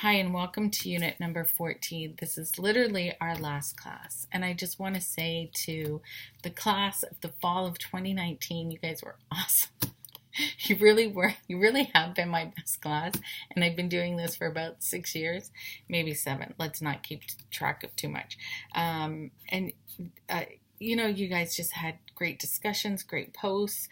Hi, and welcome to unit number 14. This is literally our last class. And I just want to say to the class of the fall of 2019, you guys were awesome. You really were. You really have been my best class. And I've been doing this for about 6 years, maybe 7. Let's not keep track of too much. You guys just had great discussions, great posts,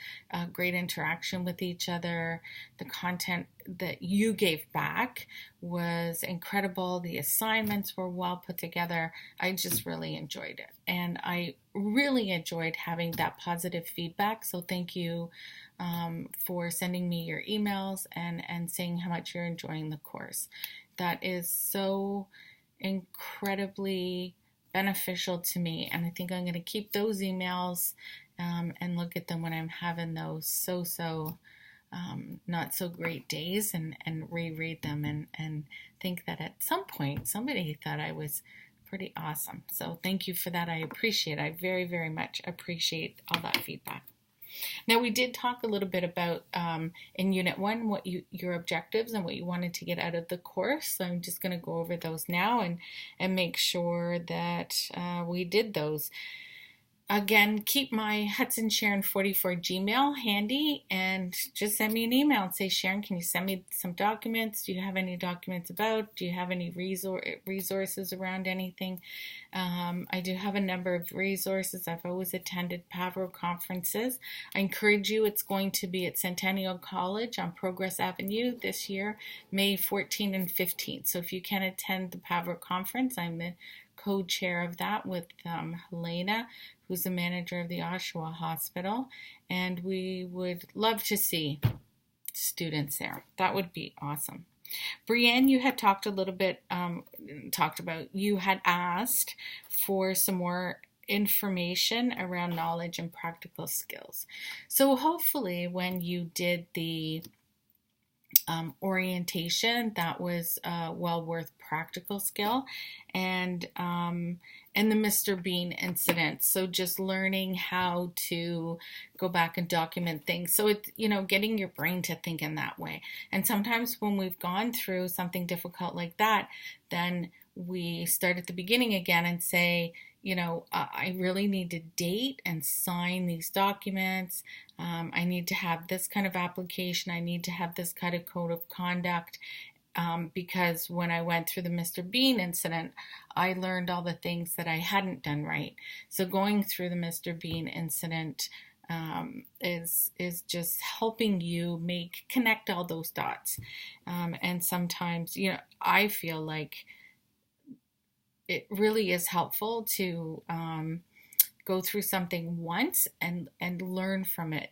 great interaction with each other. The content that you gave back was incredible. The assignments were well put together. I just really enjoyed it. And I really enjoyed having that positive feedback. So thank you for sending me your emails and saying how much you're enjoying the course. That is so incredibly beneficial to me, and I think I'm going to keep those emails and look at them when I'm having those not so great days and reread them and think that at some point somebody thought I was pretty awesome. So thank you for that. I appreciate it. I very, very much appreciate all that feedback. Now, we did talk a little bit about, in Unit 1, what your objectives and what you wanted to get out of the course. So I'm just going to go over those now and make sure that we did those. Again, keep my Hudson Sharon 44 Gmail handy and just send me an email and say, Sharon, can you send me some documents? Do you have any documents about? Do you have any resources around anything? I do have a number of resources. I've always attended Pavro conferences. I encourage you. It's going to be at Centennial College on Progress Avenue this year, May 14 and 15. So if you can attend the Pavro conference, I'm the co-chair of that with Helena, who's the manager of the Oshawa Hospital, and we would love to see students there. That would be awesome. Brienne, you had talked a little bit, you had asked for some more information around knowledge and practical skills. So hopefully when you did the orientation, that was well worth practical skill, and the Mr. Bean incident. So just learning how to go back and document things. So it's, getting your brain to think in that way. And sometimes when we've gone through something difficult like that, then we start at the beginning again and say, I really need to date and sign these documents. I need to have this kind of application. I need to have this kind of code of conduct. Because when I went through the Mr. Bean incident, I learned all the things that I hadn't done right. So going through the Mr. Bean incident is just helping you connect all those dots. And sometimes, I feel like it really is helpful to go through something once and learn from it.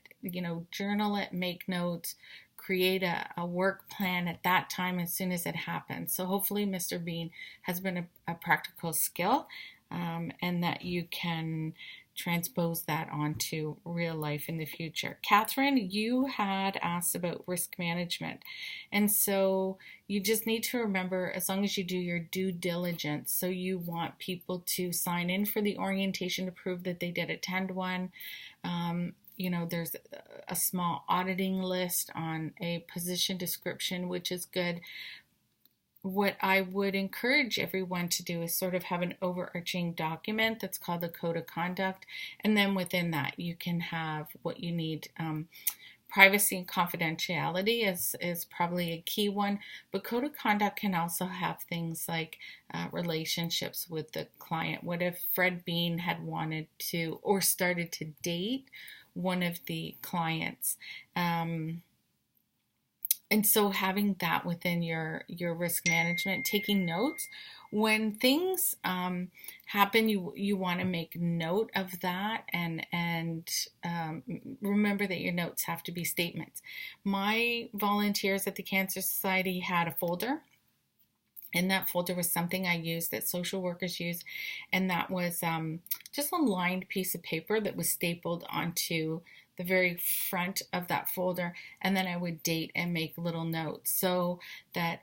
Journal it, make notes, create a work plan at that time as soon as it happens. So hopefully Mr. Bean has been a practical skill, and that you can transpose that onto real life in the future. Catherine, you had asked about risk management. And so you just need to remember, as long as you do your due diligence, so you want people to sign in for the orientation to prove that they did attend one. There's a small auditing list on a position description, which is good. What I would encourage everyone to do is sort of have an overarching document that's called the Code of Conduct. And then within that, you can have what you need. Privacy and confidentiality is probably a key one, but Code of Conduct can also have things like relationships with the client. What if Fred Bean had wanted to or started to date one of the clients? And so having that within your risk management, taking notes. When things happen, you want to make note of that and remember that your notes have to be statements. My volunteers at the Cancer Society had a folder. And that folder was something I used that social workers use. And that was just a lined piece of paper that was stapled onto the very front of that folder. And then I would date and make little notes so that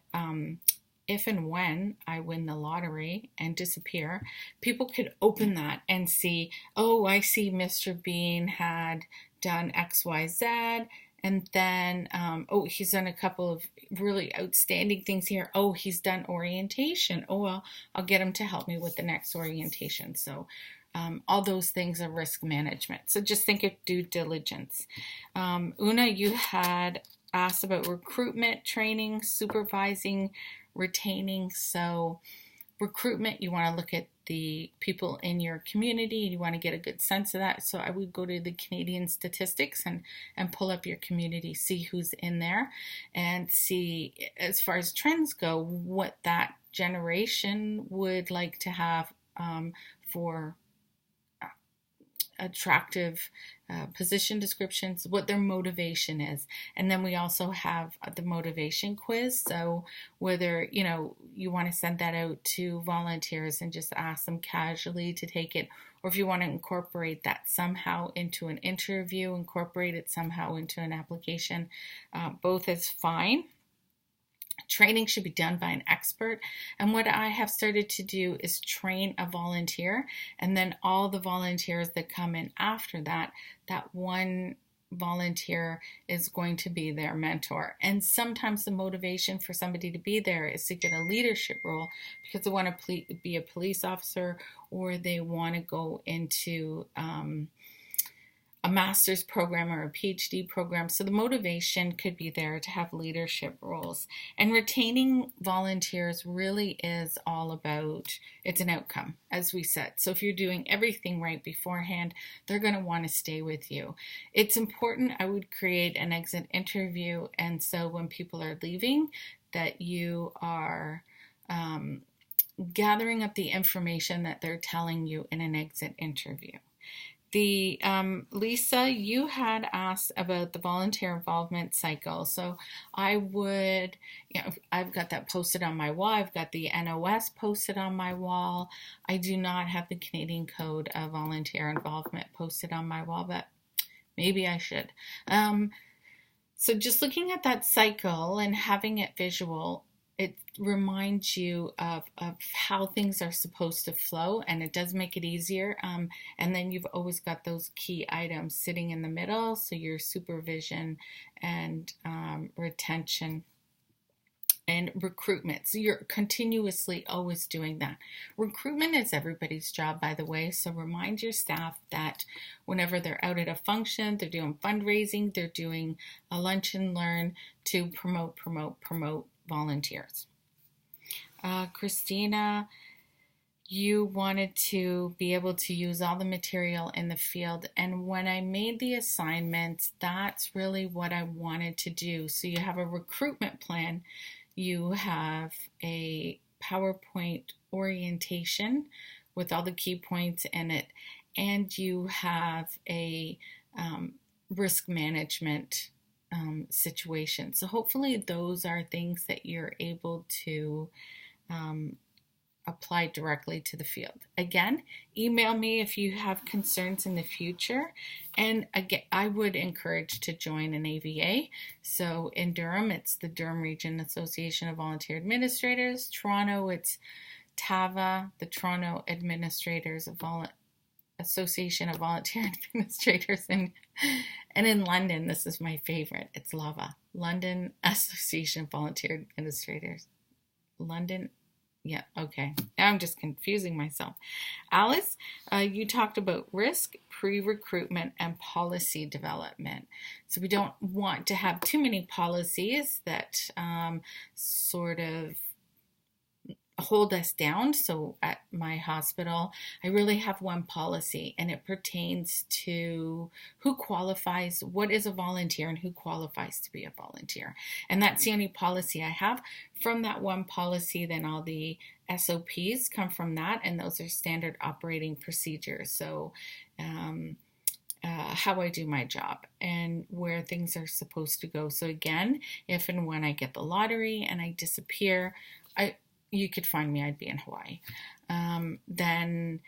if and when I win the lottery and disappear, people could open that and see, oh, I see Mr. Bean had done X, Y, Z. And then, oh, he's done a couple of really outstanding things here. Oh, he's done orientation. Oh, well, I'll get him to help me with the next orientation. So all those things are risk management. So just think of due diligence. Una, you had asked about recruitment, training, supervising, retaining. So recruitment, you want to look at the people in your community. You want to get a good sense of that. So I would go to the Canadian statistics and pull up your community, see who's in there, and see, as far as trends go, what that generation would like to have for attractive position descriptions, what their motivation is. And then we also have the motivation quiz. So whether, you want to send that out to volunteers and just ask them casually to take it, or if you want to incorporate that somehow into an interview, incorporate it somehow into an application, both is fine. Training should be done by an expert. And what I have started to do is train a volunteer, and then all the volunteers that come in after that, that one volunteer is going to be their mentor. And sometimes the motivation for somebody to be there is to get a leadership role because they want to be a police officer, or they want to go into a master's program or a PhD program. So the motivation could be there to have leadership roles. And retaining volunteers really is all about, it's an outcome, as we said. So if you're doing everything right beforehand, they're going to want to stay with you. It's important, I would create an exit interview. And so when people are leaving, that you are gathering up the information that they're telling you in an exit interview. Lisa, you had asked about the volunteer involvement cycle. So I would, I've got that posted on my wall. I've got the NOS posted on my wall. I do not have the Canadian Code of Volunteer Involvement posted on my wall, but maybe I should. So just looking at that cycle and having it visual, it reminds you of how things are supposed to flow, and it does make it easier. And then you've always got those key items sitting in the middle, so your supervision and retention and recruitment. So you're continuously always doing that. Recruitment is everybody's job, by the way. So remind your staff that whenever they're out at a function, they're doing fundraising, they're doing a lunch and learn to promote volunteers. Christina, you wanted to be able to use all the material in the field. And when I made the assignments, that's really what I wanted to do. So you have a recruitment plan, you have a PowerPoint orientation with all the key points in it, and you have a risk management situation. So hopefully those are things that you're able to apply directly to the field. Again, email me if you have concerns in the future. And again, I would encourage to join an AVA. So in Durham, it's the Durham Region Association of Volunteer Administrators. Toronto, it's TAVA, the Toronto Administrators of Association of Volunteer Administrators, and in London, this is my favorite, it's LAVA, London Association of Volunteer Administrators. London, yeah, okay. Now I'm just confusing myself. Alice, you talked about risk, pre-recruitment, and policy development. So we don't want to have too many policies that sort of hold us down. So at my hospital, I really have one policy, and it pertains to who qualifies, what is a volunteer, and who qualifies to be a volunteer. And that's the only policy I have. From that one policy, then all the SOPs come from that, and those are standard operating procedures. So how I do my job and where things are supposed to go. So again, if and when I get the lottery and I disappear, you could find me, I'd be in Hawaii. Then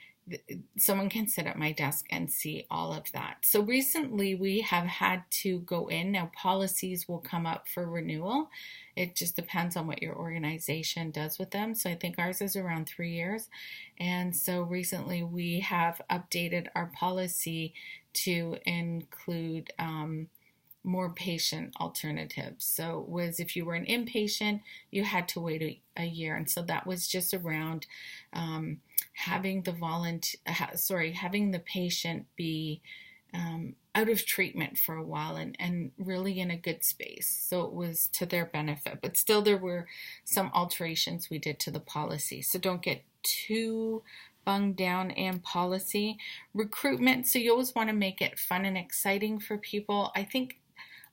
someone can sit at my desk and see all of that. So recently we have had to go in. Now policies will come up for renewal. It just depends on what your organization does with them. So I think ours is around 3 years. And so recently we have updated our policy to include more patient alternatives. So it was if you were an inpatient, you had to wait a year, and so that was just around having the patient be out of treatment for a while and really in a good space. So it was to their benefit, but still there were some alterations we did to the policy. So don't get too bunged down in policy. Recruitment, so you always want to make it fun and exciting for people.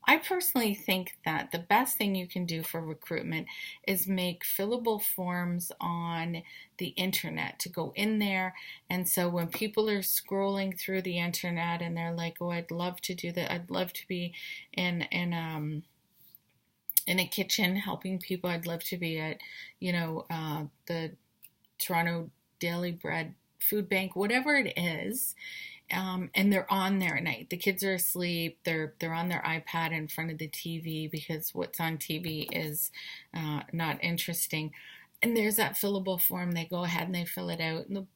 I personally think that the best thing you can do for recruitment is make fillable forms on the internet to go in there. And so when people are scrolling through the internet and they're like, oh, I'd love to do that. I'd love to be in a kitchen helping people. I'd love to be at, the Toronto Daily Bread Food Bank, whatever it is. And they're on there at night. The kids are asleep. They're on their iPad in front of the TV because what's on TV is not interesting. And there's that fillable form. They go ahead and they fill it out, and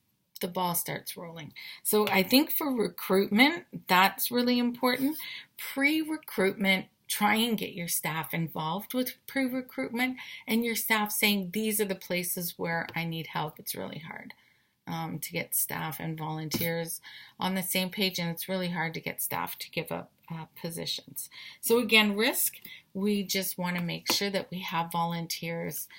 the ball starts rolling. So I think for recruitment, that's really important. Pre-recruitment, try and get your staff involved with pre-recruitment, and your staff saying, these are the places where I need help. It's really hard to get staff and volunteers on the same page, and it's really hard to get staff to give up positions. So again, risk, we just want to make sure that we have volunteers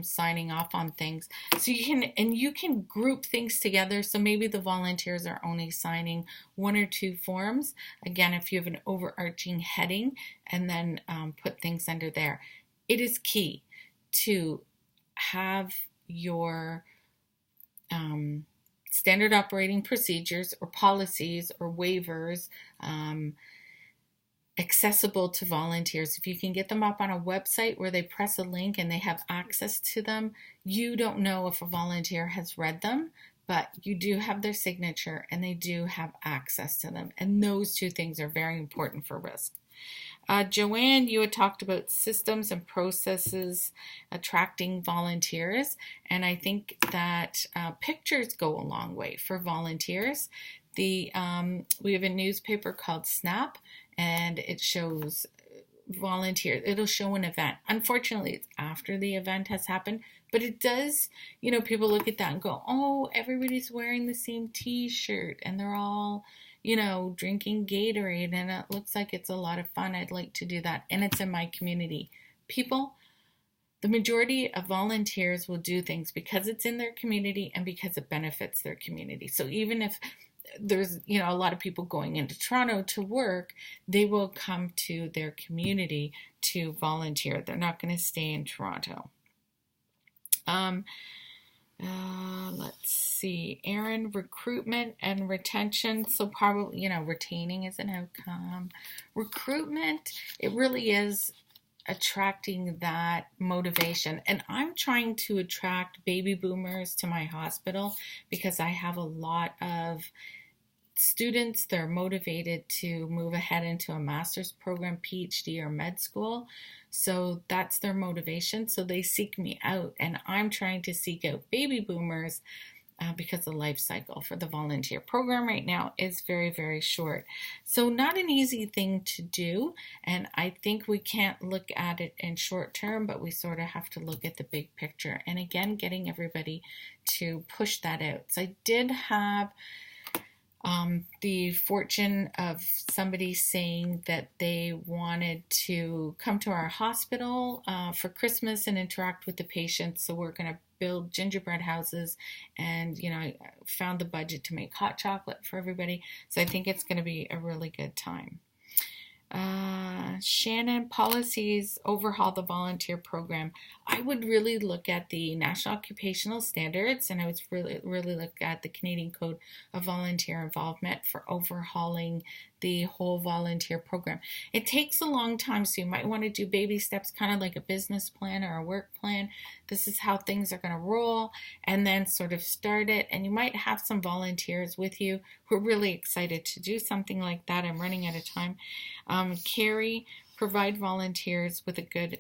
signing off on things. So you can group things together. So maybe the volunteers are only signing 1 or 2 forms. Again, if you have an overarching heading, and then put things under there. It is key to have your standard operating procedures or policies or waivers accessible to volunteers. If you can get them up on a website where they press a link and they have access to them, you don't know if a volunteer has read them, but you do have their signature and they do have access to them. And those 2 things are very important for risk. Joanne, you had talked about systems and processes attracting volunteers, and I think that pictures go a long way for volunteers. We have a newspaper called Snap, and it shows volunteers. It'll show an event. Unfortunately, it's after the event has happened, but it does, people look at that and go, oh, everybody's wearing the same t-shirt, and they're all drinking Gatorade, and it looks like it's a lot of fun. I'd like to do that. And it's in my community. The majority of volunteers will do things because it's in their community and because it benefits their community. So even if there's, a lot of people going into Toronto to work, they will come to their community to volunteer. They're not going to stay in Toronto. Let's see, Aaron, recruitment and retention. So probably, retaining is an outcome. Recruitment, it really is attracting that motivation. And I'm trying to attract baby boomers to my hospital because I have a lot of students. They're motivated to move ahead into a master's program, PhD, or med school. So that's their motivation. So they seek me out, and I'm trying to seek out baby boomers because the life cycle for the volunteer program right now is very, very short. So not an easy thing to do. And I think we can't look at it in short term, but we sort of have to look at the big picture. And again, getting everybody to push that out. So I did have the fortune of somebody saying that they wanted to come to our hospital for Christmas and interact with the patients. So we're going to build gingerbread houses, and I found the budget to make hot chocolate for everybody. So I think it's going to be a really good time. Shannon, policies overhaul the volunteer program. I would really look at the National Occupational Standards, and I would really look at the Canadian Code of Volunteer Involvement for overhauling the whole volunteer program. It takes a long time, so you might want to do baby steps, kind of like a business plan or a work plan. This is how things are going to roll, and then sort of start it. And you might have some volunteers with you who are really excited to do something like that. I'm running out of time. Carrie, provide volunteers with a good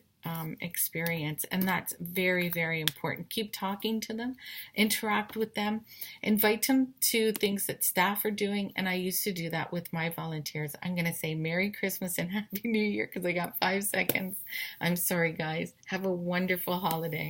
experience, and that's very, very important. Keep talking to them, interact with them, invite them to things that staff are doing, and I used to do that with my volunteers. I'm going to say Merry Christmas and Happy New Year because I got 5 seconds. I'm sorry, guys. Have a wonderful holiday.